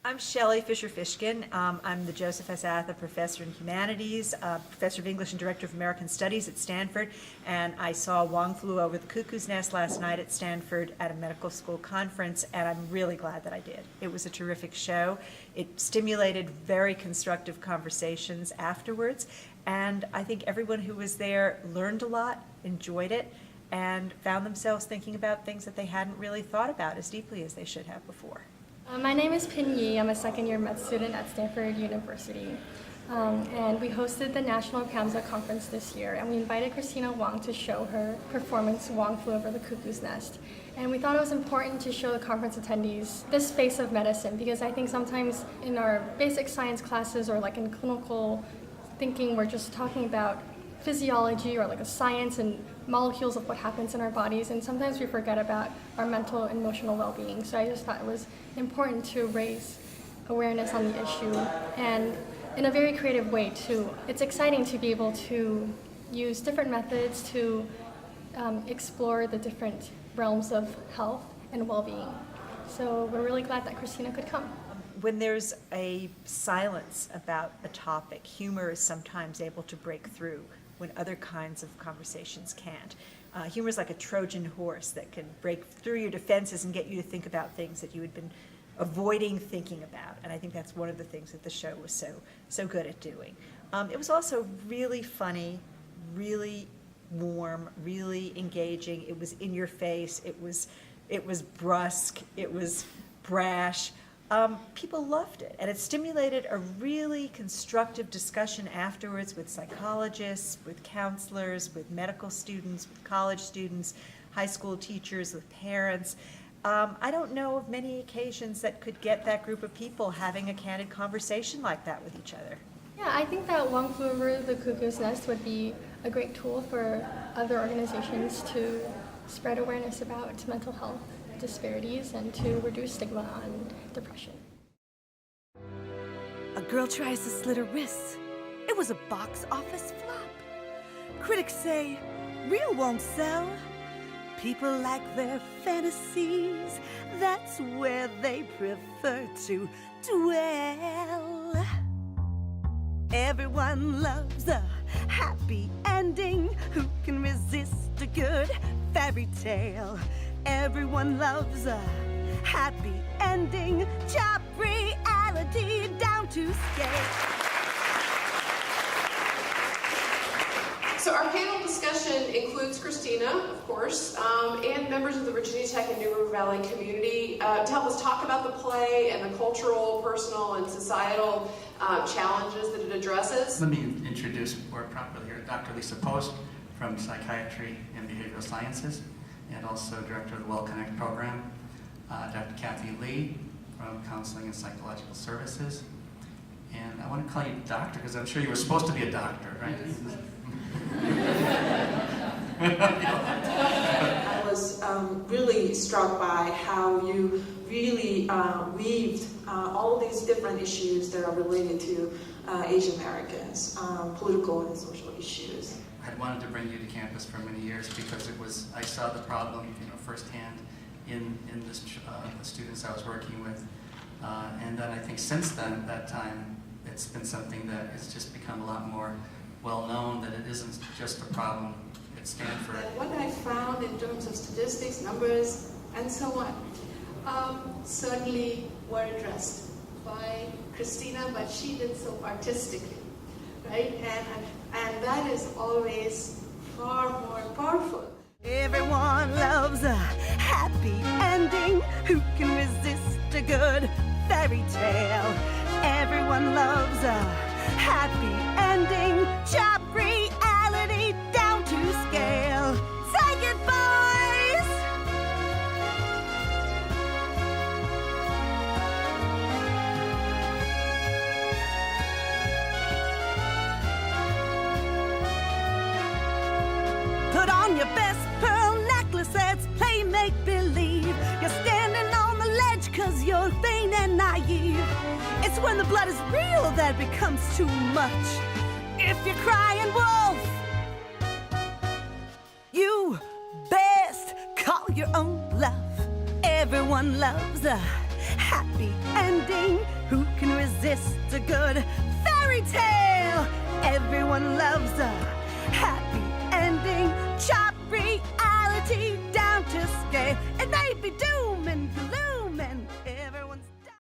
I'm Shelley Fisher-Fishkin. I'm the Joseph S. Atha Professor in Humanities, Professor of English and Director of American Studies at Stanford, and I saw Wong Flew Over the Cuckoo's Nest last night at Stanford at a medical school conference, and I'm really glad that I did. It was a terrific show. It stimulated very constructive conversations afterwards, and I think everyone who was there learned a lot, enjoyed it, and found themselves thinking about things that they hadn't really thought about as deeply as they should have before. My name is Pin Yi. I'm a second-year med student at Stanford University. And we hosted the National Kamsa Conference this year, and we invited Christina Wong to show her performance, Wong Flew Over the Cuckoo's Nest. And we thought it was important to show the conference attendees this space of medicine, because I think sometimes in our basic science classes or like in clinical thinking, we're just talking about physiology or like a science and molecules of what happens in our bodies, and sometimes we forget about our mental and emotional well-being. So I just thought it was important to raise awareness on the issue, and in a very creative way too. It's exciting to be able to use different methods to explore the different realms of health and well-being. So we're really glad that Christina could come. When there's a silence about a topic, humor is sometimes able to break through when other kinds of conversations can't. Humor is like a Trojan horse that can break through your defenses and get you to think about things that you had been avoiding thinking about. And I think that's one of the things that the show was so good at doing. It was also really funny, really warm, really engaging. It was in your face. It was brusque. It was brash. People loved it, and it stimulated a really constructive discussion afterwards with psychologists, with counselors, with medical students, with college students, high school teachers, with parents. I don't know of many occasions that could get that group of people having a candid conversation like that with each other. Yeah, I think that Wong Flew Over the Cuckoo's Nest would be a great tool for other organizations to spread awareness about mental health disparities and to reduce stigma on depression. A girl tries to slit her wrists. It was a box office flop. Critics say, real won't sell. People like their fantasies. That's where they prefer to dwell. Everyone loves a happy ending. Who can resist a good fairy tale? Everyone loves a happy ending. Chop reality down to scale. So our panel discussion includes Christina, of course, and members of the Virginia Tech and New River Valley community to help us talk about the play and the cultural, personal, and societal challenges that it addresses. Let me introduce more properly here Dr. Lisa Post from Psychiatry and Behavioral Sciences, and also Director of the Well Connect program, Dr. Kathy Lee from Counseling and Psychological Services. And I want to call you doctor because I'm sure you were supposed to be a doctor, right? I was really struck by how you really weaved all these different issues that are related to Asian Americans, political and social issues. I'd wanted to bring you to campus for many years because I saw the problem, firsthand in the students I was working with. And then I think since then, that time, it's been something that has just become a lot more well-known, that it isn't just a problem at Stanford. And what I found in terms of statistics, numbers, and so on, certainly were addressed by Christina, but she did so artistically, right? And that is always far more powerful. Everyone loves a happy ending. Who can resist a good fairy tale? Everyone loves a happy ending. Chop reality down to scale. Take it, boys! Put on your best pearl necklace, let's play make-believe. You're standing on the ledge cause you're vain and naive. It's when the blood is real that it becomes too much. If you're crying wolf, you best call your own bluff. Everyone loves a happy ending. Who can resist a good fairy tale? Everyone loves a happy ending. Chop reality down to scale. It may be doing